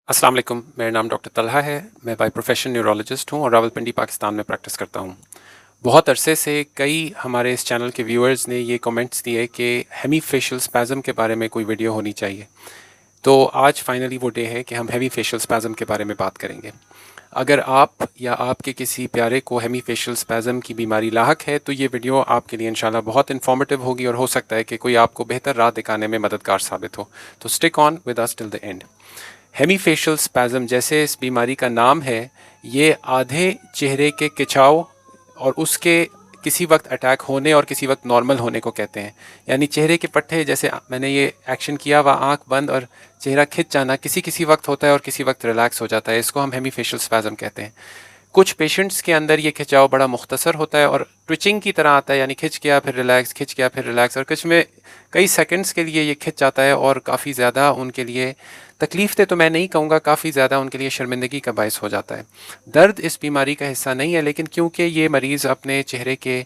अस्सलाम वालेकुम। मेरा नाम डॉक्टर तलहा है। मैं बाय प्रोफेशन न्यूरोलॉजिस्ट हूँ और रावलपिंडी पाकिस्तान में प्रैक्टिस करता हूँ। बहुत अरसे से कई हमारे इस चैनल के व्यूअर्स ने ये कमेंट्स दिए कि हेमी फेशियल स्पैज़म के बारे में कोई वीडियो होनी चाहिए। तो आज फाइनली वो डे है कि हम हेमी फेशियल स्पैज़म के बारे में बात करेंगे। अगर आप या आपके किसी प्यारे को हेमी फेशियल स्पैज़म की बीमारी लाहक है तो ये वीडियो आपके लिए इंशाल्लाह बहुत इन्फॉर्मेटिव होगी और हो सकता है कि कोई आपको बेहतर राह दिखाने में मददगार साबित हो। तो stick on with us till the end. Hemifacial spasm जैसे इस बीमारी का नाम है, ये आधे चेहरे के खिंचाव और उसके किसी वक्त अटैक होने और किसी वक्त नॉर्मल होने को कहते हैं। यानी चेहरे के पट्टे, जैसे मैंने ये एक्शन किया हुआ आंख बंद और चेहरा खिंच जाना, किसी किसी वक्त होता है और किसी वक्त रिलैक्स हो जाता है। इसको हम हेमी फेशियल स्पैज़म कहते हैं। कुछ पेशेंट्स के अंदर ये खिंचाव बड़ा मुख्तसर होता है और ट्विचिंग की तरह आता है, यानी खिंच गया फिर रिलैक्स, खिंच गया फिर रिलैक्स, और कुछ में कई सेकंड्स के लिए ये खिंच जाता है और काफ़ी ज़्यादा उनके लिए तकलीफ दे तो मैं नहीं कहूँगा, काफ़ी ज़्यादा उनके लिए शर्मिंदगी का बायस हो जाता है। दर्द इस बीमारी का हिस्सा नहीं है, लेकिन क्योंकि ये मरीज़ अपने चेहरे के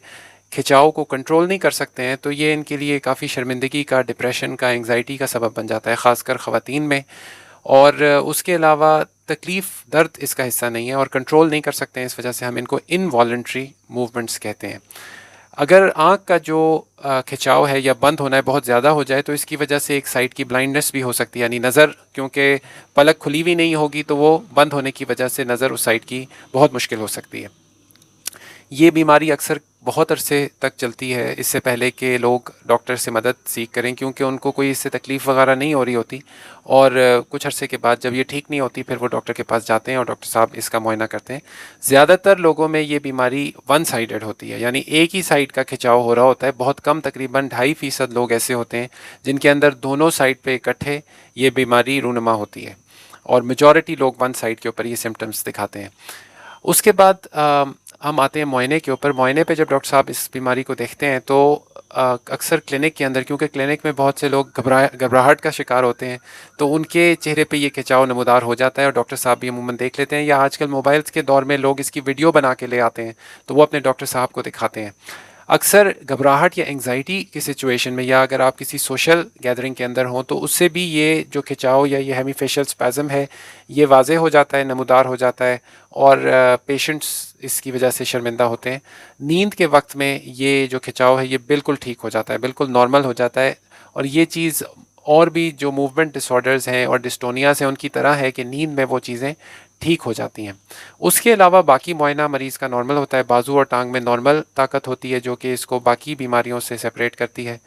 खिंचाव को कंट्रोल नहीं कर सकते हैं तो ये इनके लिए काफ़ी शर्मिंदगी का, डिप्रेशन का, एंग्जाइटी का सबब बन जाता है, ख़ासकर ख़वातीन में। और उसके अलावा तकलीफ़, दर्द इसका हिस्सा नहीं है और कंट्रोल नहीं कर सकते हैं, इस वजह से हम इनको इनवॉलंटरी मूवमेंट्स कहते हैं। अगर आँख का जो खिंचाव है या बंद होना है बहुत ज़्यादा हो जाए तो इसकी वजह से एक साइड की ब्लाइंडनेस भी हो सकती है, यानी नज़र, क्योंकि पलक खुली हुई नहीं होगी तो वो बंद होने की वजह से नज़र उस साइड की बहुत मुश्किल हो सकती है। ये बीमारी अक्सर बहुत अरसे तक चलती है, इससे पहले कि लोग डॉक्टर से मदद सीख करें, क्योंकि उनको कोई इससे तकलीफ़ वगैरह नहीं हो रही होती। और कुछ अरसे के बाद जब ये ठीक नहीं होती फिर वो डॉक्टर के पास जाते हैं और डॉक्टर साहब इसका मुआयना करते हैं। ज़्यादातर लोगों में ये बीमारी वन साइडेड होती है, यानी एक ही साइड का खिंचाव हो रहा होता है। बहुत कम, तकरीबन 2.5% लोग ऐसे होते हैं जिनके अंदर दोनों साइड पे इकट्ठे ये बीमारी रूनुमा होती है, और मेजॉरिटी लोग वन साइड के ऊपर ये सिम्टम्स दिखाते हैं। उसके बाद हम आते हैं मुआयने के ऊपर। मुआयने पे जब डॉक्टर साहब इस बीमारी को देखते हैं तो अक्सर क्लिनिक के अंदर, क्योंकि क्लिनिक में बहुत से लोग घबराहट का शिकार होते हैं, तो उनके चेहरे पे ये खिंचाव नमूदार हो जाता है और डॉक्टर साहब भी अमूमन देख लेते हैं, या आजकल मोबाइल्स के दौर में लोग इसकी वीडियो बना के ले आते हैं तो वो अपने डॉक्टर साहब को दिखाते हैं। अक्सर घबराहट या एंग्जाइटी की सिचुएशन में, या अगर आप किसी सोशल गैदरिंग के अंदर हों, तो उससे भी ये जो खिंचाव या ये हेमी फेशियल स्पैज़म है ये वाज़े हो जाता है, नमूदार हो जाता है, और पेशेंट्स इसकी वजह से शर्मिंदा होते हैं। नींद के वक्त में ये जो खिंचाव है ये बिल्कुल ठीक हो जाता है, बिल्कुल नॉर्मल हो जाता है। और ये चीज़ और भी जो मूवमेंट डिसऑर्डर्स हैं और डिस्टोनियाज हैं उनकी तरह है कि नींद में वो चीज़ें ठीक हो जाती हैं। उसके अलावा बाकी मुआयना मरीज़ का नॉर्मल होता है। बाजू और टांग में नॉर्मल ताकत होती है जो कि इसको बाकी बीमारियों से सेपरेट करती है।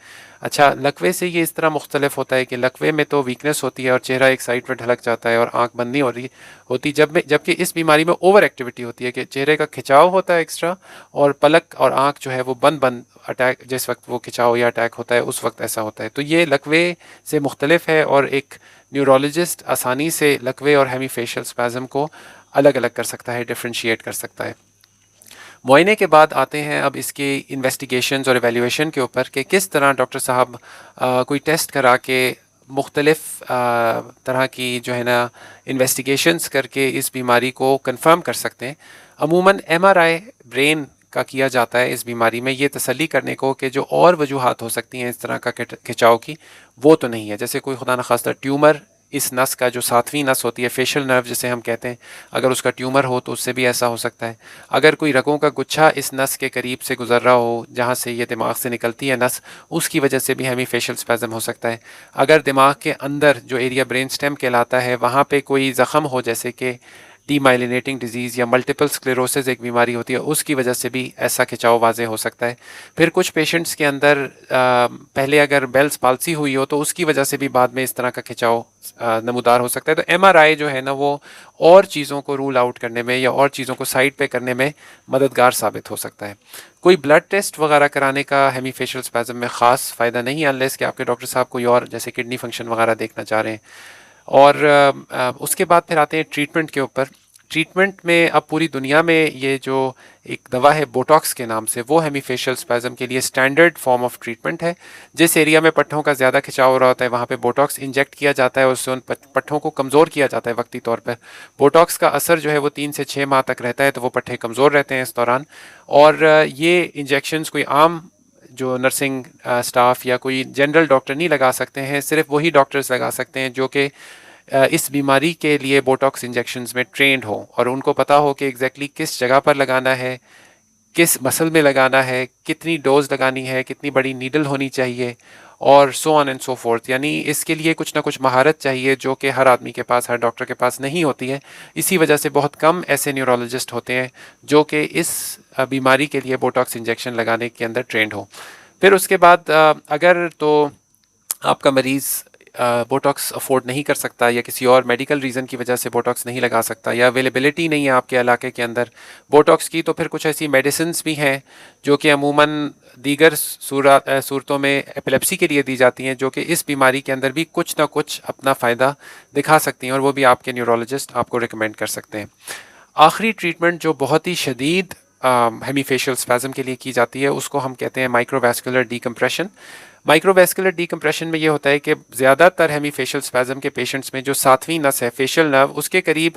अच्छा, लकवे से ये इस तरह मुख्तलिफ होता है कि लकवे में तो वीकनेस होती है और चेहरा एक साइड पर ढलक जाता है और आंख बंद नहीं हो रही होती, जबकि इस बीमारी में ओवर एक्टिविटी होती है कि चेहरे का खिंचाव होता है एक्स्ट्रा, और पलक और आंख जो है वो बंद बंद, अटैक जिस वक्त वो खिंचाव या अटैक होता है उस वक्त ऐसा होता है। तो ये लकवे से मुख्तलिफ है और एक न्यूरोलॉजिस्ट आसानी से लकवे और हेमी फेशियल स्पैज़म को अलग अलग कर सकता है, डिफ्रेंशिएट कर सकता है। मुआयने के बाद आते हैं अब इसके इन्वेस्टिगेशंस और एवेल्यूएशन के ऊपर कि किस तरह डॉक्टर साहब कोई टेस्ट करा के मुख्तलिफ तरह की जो है ना इन्वेस्टिगेशंस करके इस बीमारी को कंफर्म कर सकते हैं। अमूमन MRI ब्रेन का किया जाता है इस बीमारी में, ये तसल्ली करने को कि जो और वजूहात हो सकती हैं इस तरह का खिंचाव की, वो तो नहीं है। जैसे कोई खुदा न खास्ता ट्यूमर इस नस का, जो सातवीं नस होती है, फेशियल नर्व जिसे हम कहते हैं, अगर उसका ट्यूमर हो तो उससे भी ऐसा हो सकता है। अगर कोई रगों का गुच्छा इस नस के करीब से गुजर रहा हो जहाँ से ये दिमाग से निकलती है नस, उसकी वजह से भी हेमी फेशियल स्पैज़म हो सकता है। अगर दिमाग के अंदर जो एरिया ब्रेन स्टेम कहलाता है वहाँ पे कोई ज़ख़म हो, जैसे कि डीमाइलिनेटिंग डिजीज़ या मल्टीपल स्क्लेरोसिस एक बीमारी होती है, उसकी वजह से भी ऐसा खिंचाव वाज़े हो सकता है। फिर कुछ पेशेंट्स के अंदर पहले अगर बेल्स पाल्सी हुई हो तो उसकी वजह से भी बाद में इस तरह का खिंचाव नमूदार हो सकता है। तो MRI जो है ना वो और चीज़ों को रूल आउट करने में या और चीज़ों को साइड पे करने में मददगार साबित हो सकता है। कोई ब्लड टेस्ट वगैरह कराने का हेमी फेशियल स्पैज़म में ख़ास फ़ायदा नहीं है, अनलेस कि आपके डॉक्टर साहब कोई और जैसे किडनी फंक्शन वगैरह देखना चाह रहे हैं। और उसके बाद फिर आते हैं ट्रीटमेंट के ऊपर। ट्रीटमेंट में अब पूरी दुनिया में ये जो एक दवा है बोटॉक्स के नाम से, वो हेमी फेशियल स्पैज़म के लिए स्टैंडर्ड फॉर्म ऑफ ट्रीटमेंट है। जिस एरिया में पट्ठों का ज़्यादा खिंचाव हो रहा होता है वहाँ पे बोटॉक्स इंजेक्ट किया जाता है और उससे उन पट्ठों को कमज़ोर किया जाता है वक्ती तौर पर। बोटॉक्स का असर जो है वो 3 से 6 माह तक रहता है, तो वो पट्ठे कमज़ोर रहते हैं इस दौरान। और ये इंजेक्शंस कोई आम जो नर्सिंग स्टाफ या कोई जनरल डॉक्टर नहीं लगा सकते हैं, सिर्फ वही डॉक्टर्स लगा सकते हैं जो कि اس بیماری کے لیے بوٹاکس انجیکشنز میں ٹرینڈ ہو اور ان کو پتہ ہو کہ ایگزیکٹلی کس جگہ پر لگانا ہے، کس مسل میں لگانا ہے، کتنی ڈوز لگانی ہے، کتنی بڑی نیڈل ہونی چاہیے، اور سو آن اینڈ سو فورتھ. یعنی اس کے لیے کچھ نہ کچھ مہارت چاہیے جو کہ ہر آدمی کے پاس، ہر ڈاکٹر کے پاس نہیں ہوتی ہے. اسی وجہ سے بہت کم ایسے نیورولوجسٹ ہوتے ہیں جو کہ اس بیماری کے لیے بوٹاکس انجیکشن لگانے کے اندر ٹرینڈ ہو. پھر اس کے بعد اگر تو آپ کا مریض بوٹاکس افورڈ نہیں کر سکتا یا کسی اور میڈیکل ریزن کی وجہ سے بوٹاکس نہیں لگا سکتا یا اویلیبلٹی نہیں ہے آپ کے علاقے کے اندر بوٹاکس کی، تو پھر کچھ ایسی میڈیسنز بھی ہیں جو کہ عموماً دیگر صورتوں میں ایپیلیپسی کے لیے دی جاتی ہیں، جو کہ اس بیماری کے اندر بھی کچھ نہ کچھ اپنا فائدہ دکھا سکتی ہیں، اور وہ بھی آپ کے نیورولوجسٹ آپ کو ریکمینڈ کر سکتے ہیں. آخری ٹریٹمنٹ جو بہت ہی شدید ہیمی فیشل اسپازم کے لیے کی جاتی ہے اس کو ہم کہتے ہیں مائکرو ویسکولر ڈیکمپریشن. مائکرو ویسکولر ڈیکمپریشن میں یہ ہوتا ہے کہ زیادہ تر ہیمی فیشل اسپازم کے پیشنٹس میں جو ساتویں نس ہے، فیشل نرو، اس کے قریب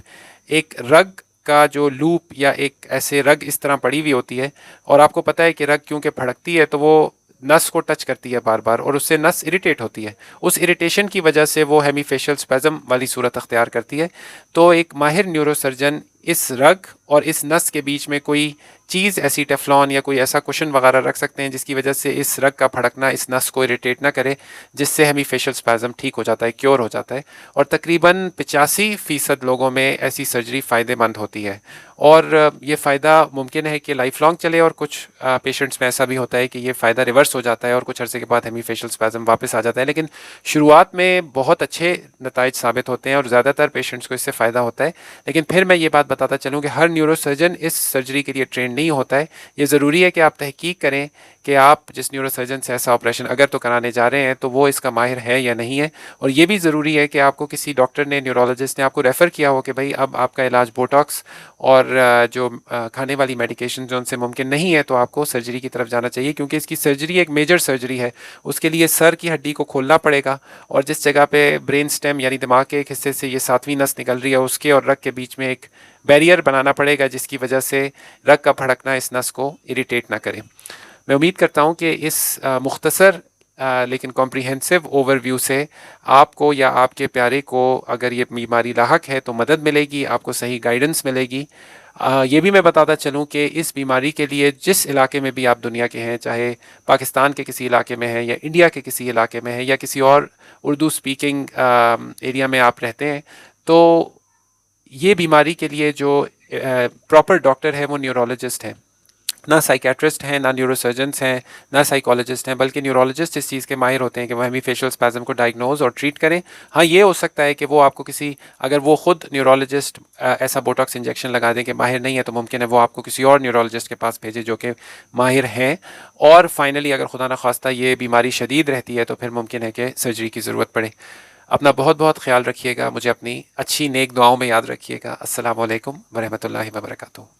ایک رگ کا جو لوپ یا ایک ایسے رگ اس طرح پڑی ہوئی ہوتی ہے، اور آپ کو پتہ ہے کہ رگ کیونکہ پھڑکتی ہے تو وہ نس کو ٹچ کرتی ہے بار بار، اور اس سے نس اریٹیٹ ہوتی ہے. اس اریٹیشن کی وجہ سے وہ ہیمی فیشل اسپازم والی صورت اختیار کرتی ہے. تو ایک ماہر نیورو سرجن اس رگ اور اس نس کے بیچ میں کوئی چیز ایسی ٹیفلون یا کوئی ایسا کشن وغیرہ رکھ سکتے ہیں جس کی وجہ سے اس رگ کا پھڑکنا اس نس کو اریٹیٹ نہ کرے، جس سے ہیمی فیشل اسپازم ٹھیک ہو جاتا ہے، کیور ہو جاتا ہے. اور تقریباً 85% لوگوں میں ایسی سرجری فائدے مند ہوتی ہے، اور یہ فائدہ ممکن ہے کہ لائف لانگ چلے، اور کچھ پیشنٹس میں ایسا بھی ہوتا ہے کہ یہ فائدہ ریورس ہو جاتا ہے اور کچھ عرصے کے بعد ہیمی فیشل اسپازم واپس آ جاتا ہے. لیکن شروعات میں بہت اچھے نتائج ثابت ہوتے ہیں اور زیادہ تر پیشنٹس کو اس سے فائدہ ہوتا ہے. لیکن پھر میں یہ بات بتاتا چلوں کہ ہر نیورو سرجن اس سرجری کے لیے ٹرینڈ نہیں ہوتا ہے. یہ ضروری ہے کہ آپ تحقیق کریں کہ آپ جس نیورو سرجن سے ایسا آپریشن اگر تو کرانے جا رہے ہیں تو وہ اس کا ماہر ہے یا نہیں ہے. اور یہ بھی ضروری ہے کہ آپ کو کسی ڈاکٹر نے، نیورولوجسٹ نے آپ کو ریفر کیا ہو کہ بھائی اب آپ کا علاج بوٹاکس اور جو کھانے والی میڈیکیشن جو ان سے ممکن نہیں ہے تو آپ کو سرجری کی طرف جانا چاہیے، کیونکہ اس کی سرجری ایک میجر سرجری ہے. اس کے لیے سر کی ہڈی کو کھولنا پڑے گا، اور جس جگہ پہ برین سٹیم یعنی دماغ کے ایک حصے سے یہ ساتویں نس نکل رہی ہے اس کے اور رگ کے بیچ میں ایک بیریئر بنانا پڑے گا جس کی وجہ سے رگ کا پھڑکنا اس نس کو اریٹیٹ نہ کرے. میں امید کرتا ہوں کہ اس مختصر لیکن کمپریہنسو اوور ویو سے آپ کو یا آپ کے پیارے کو اگر یہ بیماری لاحق ہے تو مدد ملے گی، آپ کو صحیح گائیڈنس ملے گی. یہ بھی میں بتاتا چلوں کہ اس بیماری کے لیے جس علاقے میں بھی آپ دنیا کے ہیں، چاہے پاکستان کے کسی علاقے میں ہیں یا انڈیا کے کسی علاقے میں ہیں یا کسی اور اردو سپیکنگ ایریا میں آپ رہتے ہیں، تو یہ بیماری کے لیے جو پراپر ڈاکٹر ہے وہ نیورولوجسٹ ہیں. نہ سائیکیٹرسٹ ہیں، نہ نیورو سرجنس ہیں، نہ سائیکالوجسٹ ہیں، بلکہ نیورولوجسٹ اس چیز کے ماہر ہوتے ہیں کہ وہ ہیمی فیشل اسپازم کو ڈائگنوز اور ٹریٹ کریں. ہاں یہ ہو سکتا ہے کہ وہ آپ کو اگر وہ خود نیورولوجسٹ ایسا بوٹاکس انجیکشن لگا دیں کہ ماہر نہیں ہے، تو ممکن ہے وہ آپ کو کسی اور نیورولوجسٹ کے پاس بھیجے جو کہ ماہر ہیں. اور فائنلی اگر خدا نخواستہ یہ بیماری شدید رہتی ہے تو پھر ممکن ہے کہ سرجری کی ضرورت پڑے. اپنا بہت بہت خیال رکھیے گا، مجھے اپنی اچھی نیک دعاؤں میں یاد رکھیے گا. السلام علیکم ورحمۃ اللہ وبرکاتہ.